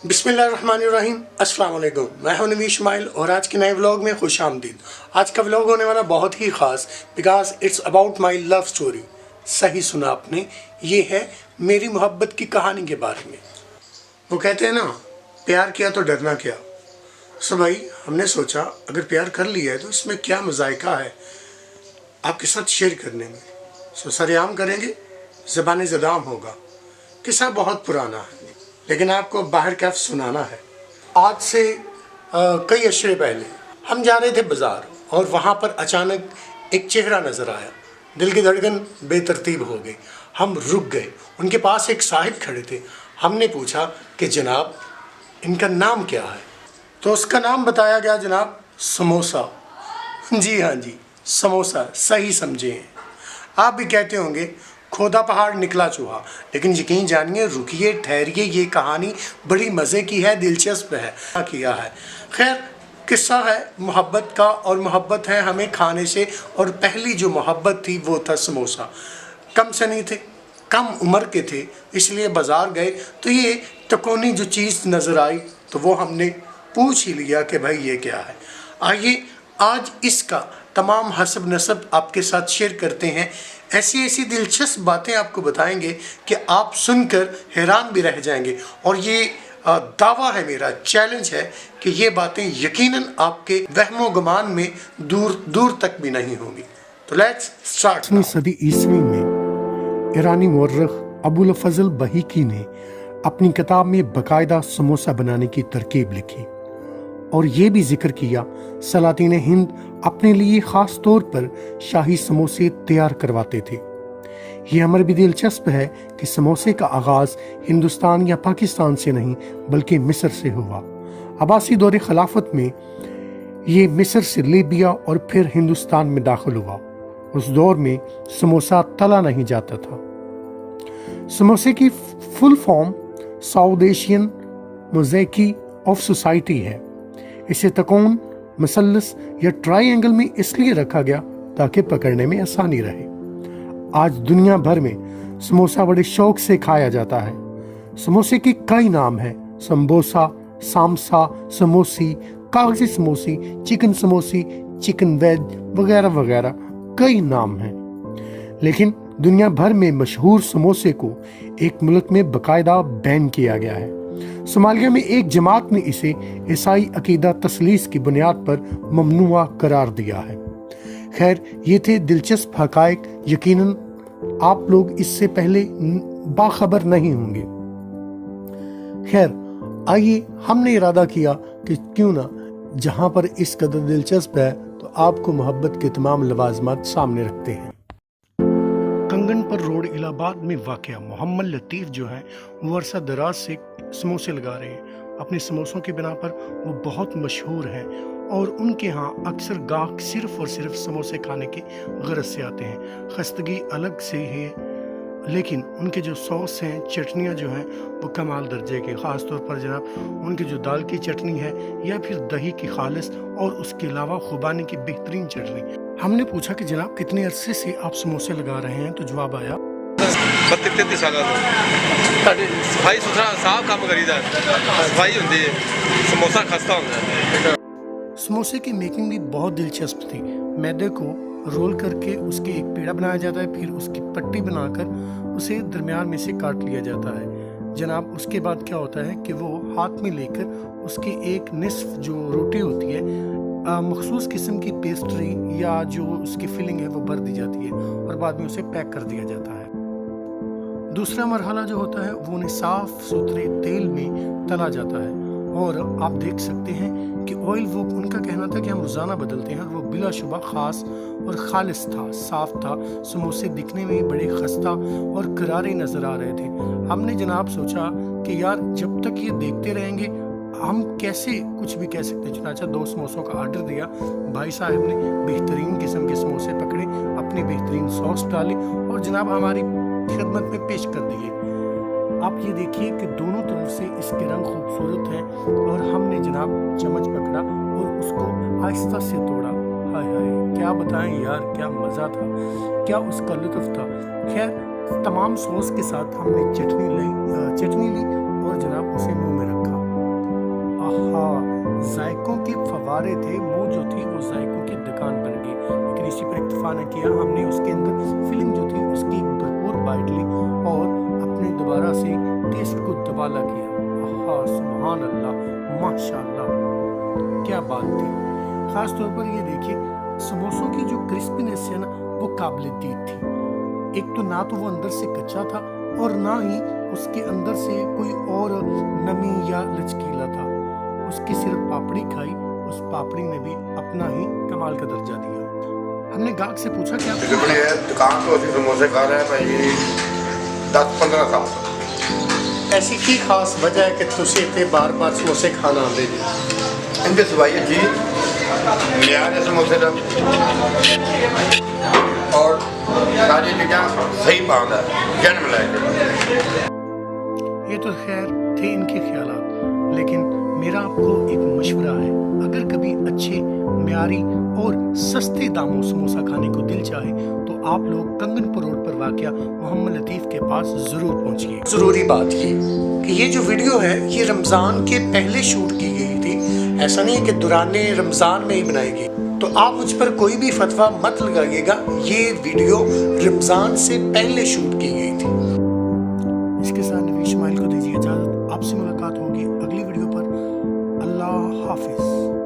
बिस्मिल्लाहिर्रहमानिर्रहीम, अस्सलाम वालेकुम। मैं हूं नवी इस्माइल और आज के नए व्लॉग में खुश आमदीद। आज का व्लॉग होने वाला बहुत ही ख़ास because it's about my love story. सही सुना आपने, ये है मेरी मोहब्बत की कहानी के बारे में। वो कहते हैं ना, प्यार किया तो डरना क्या। सो भाई हमने सोचा अगर प्यार कर लिया है तो इसमें क्या मज़ायका है आपके साथ शेयर करने में। सो सरेआम करेंगे, ज़बान ज़दाम होगा। किस्सा बहुत पुराना है लेकिन आपको बाहर कैफ सुनाना है। आज से कई अशरे पहले हम जा रहे थे बाज़ार और वहाँ पर अचानक एक चेहरा नज़र आया। दिल की धड़कन बेतरतीब हो गई। हम रुक गए। उनके पास एक साहिब खड़े थे। हमने पूछा कि जनाब इनका नाम क्या है। तो उसका नाम बताया गया, जनाब समोसा। जी हाँ जी, समोसा सही समझे हैं। आप भी कहते होंगे खोदा पहाड़ निकला चूहा, लेकिन यकीन जानिए, रुकिए, ठहरिए, ये कहानी बड़ी मज़े की है, दिलचस्प है। किया है खैर, किस्सा है मोहब्बत का और मोहब्बत है हमें खाने से। और पहली जो मोहब्बत थी वो था समोसा। कम सनी थे, कम उम्र के थे, इसलिए बाज़ार गए तो ये तकोनी जो चीज़ नज़र आई तो वो हमने पूछ ही लिया कि भाई ये क्या है। आइए आज इसका तमाम हसब नसब आपके साथ शेयर करते हैं। ऐसी ऐसी दिलचस्प बातें आपको बताएंगे कि आप सुनकर हैरान भी रह जाएंगे। और ये दावा है मेरा, चैलेंज है कि ये बातें यकीनन आपके वहमो गुमान में दूर दूर तक भी नहीं होंगी। तो लेट्स स्टार्ट। 8वीं सदी ईस्वी में ईरानी मुअर्रिख अबुल फजल बहीकी ने अपनी किताब में बाकायदा समोसा बनाने की तरकीब लिखी और ये भी जिक्र किया सलातीन हिंद अपने लिए ख़ास तौर पर शाही समोसे तैयार करवाते थे। ये अमर भी दिलचस्प है कि समोसे का आगाज़ हिंदुस्तान या पाकिस्तान से नहीं बल्कि मिस्र से हुआ। अब्बासी दौरे खिलाफत में ये मिस्र से लीबिया और फिर हिंदुस्तान में दाखिल हुआ। उस दौर में समोसा तला नहीं जाता था। समोसे की फुल फॉर्म साउथ एशियन मोज़ेकी ऑफ सोसाइटी है। इसे तकोन, मसलस या ट्रायंगल में इसलिए रखा गया ताकि पकड़ने में आसानी रहे। आज दुनिया भर में समोसा बड़े शौक से खाया जाता है। समोसे के कई नाम हैं: संबोसा, सामसा, समोसी, कागजी समोसी, चिकन समोसी, चिकन वेज वगैरह वगैरह कई नाम हैं। लेकिन दुनिया भर में मशहूर समोसे को एक मुल्क में बाकायदा बैन किया गया है। सोमालिया में एक जमात ने इसे ईसाई अकीदा तसलीस की बुनियाद पर ममनुआ करार दिया है। खैर, ये थे दिलचस्प हकायक। यकीनन आप लोग इससे पहले बाखबर नहीं होंगे। खैर, आइए, हमने इरादा किया कि क्यों ना, जहां पर इस कदर दिलचस्प है तो आपको मोहब्बत के तमाम लवाजमात सामने रखते हैं। कंगन पर रोड इलाहाबाद में वाक़या मोहम्मद लतीफ़ जो हैं वो अरसा दराज से समोसे लगा रहे हैं। अपने समोसों की बिना पर वो बहुत मशहूर हैं और उनके यहाँ अक्सर गाहक सिर्फ़ और सिर्फ समोसे खाने के गरज से आते हैं। खस्तगी अलग से है, लेकिन उनके जो सॉस हैं, चटनियाँ जो हैं वो कमाल दर्जे के। ख़ास तौर पर जनाब उनकी जो दाल की चटनी है या फिर दही की खालिस और उसके अलावा खुबानी की बेहतरीन चटनी। हमने पूछा कि जनाब कितने अरसे से आप समोसे लगा रहे हैं, तो जवाब आया 32-33 साल सफाई सुथरा साफ काम करीदा, सफाई होती है, समोसा खस्ता होता है। समोसे की मेकिंग भी बहुत दिलचस्प थी। मैदे को रोल करके उसके एक पेड़ा बनाया जाता है, फिर उसकी पट्टी बनाकर उसे दरमियान में से काट लिया जाता है। जनाब उसके बाद क्या होता है कि वो हाथ में लेकर उसके एक निस्फ जो रोटी होती है मखसूस किस्म की पेस्ट्री या जो उसकी फिलिंग है वो भर दी जाती है और बाद में उसे पैक कर दिया जाता है। दूसरा मरहला जो होता है वो उन्हें साफ सुथरे तेल में तला जाता है और आप देख सकते हैं कि ऑयल, वो उनका कहना था कि हम रोज़ाना बदलते हैं और वो बिलाशुबा ख़ास और खालिस था, साफ था। समोसे दिखने में बड़े खस्ता और करारे नज़र आ रहे थे। हमने जनाब सोचा कि यार जब तक ये देखते रहेंगे हम कैसे कुछ भी कह सकते हैं। चुनाचा 2 समोसों का आर्डर दिया। भाई साहब ने बेहतरीन किस्म के समोसे पकड़े, अपनी बेहतरीन सॉस डाली और जनाब हमारी खिदमत में पेश कर दिए। आप ये देखिए कि दोनों तरफ से इसके रंग खूबसूरत हैं और हमने जनाब चम्मच पकड़ा और उसको आहिस्ता से तोड़ा। हाय हाय, क्या बताएं यार, क्या मज़ा था, क्या उसका लुत्फ़ था। खैर, तमाम सॉस के साथ हमने चटनी ली और जनाब उसे मुंह में रखा। रहे थे वो जो थी वो जायकों की दुकान बन गई। लेकिन इसी पर इक्तफा न किया, हमने उसके अंदर फिलिंग जो थी उसकी भरपूर बाइट ली और अपने दोबारा से टेस्ट को तबाला किया। आहा सुभान अल्लाह, माशाअल्लाह, क्या बात थी। ख़ास तौर पर ये देखिए समोसों की जो क्रिस्पीनेस है ना वो काबिल दीद थी। एक तो ना तो वो अंदर से कच्चा था और ना ही उसके अंदर से कोई और नमी या लचकीला था। उसकी सिर्फ पापड़ी खाई, उस पापड़ी ने भी अपना ही कमाल का दर्जा दिया। हमने गाहक से पूछा क्या दुकान तो ਅਸੀਂ समोसे खा रहे हैं भाई 10-15 साल। ऐसी की खास वजह है कि तुसी इतने बार बार समोसे खाना आते जी? इनके सवाई जी मियार है समोसे का और सारी चीज़ां सही पाਉਂਦਾ जन्म लाके। ये तो खैर थे इनके ख्यालात, लेकिन मेरा आपको एक मशवरा है, अगर कभी अच्छे म्यारी और सस्ते दामों समोसा खाने को दिल चाहे तो आप लोग कंगनपुर रोड पर वाक़या मोहम्मद लतीफ़ के पास ज़रूर पहुँचिए। ज़रूरी बात ये कि ये जो वीडियो है ये रमज़ान के पहले शूट की गई थी, ऐसा नहीं है कि दौराने रमज़ान में ही बनाई गई। तो आप मुझ पर कोई भी फतवा मत लगाइएगा, ये वीडियो रमज़ान से पहले शूट की गई थी। इसके साथ नबी इस्माइल को दीजिए इजाज़त, आपसे मुलाकात होगी अगली वीडियो पर। अल्लाह हाफिज़।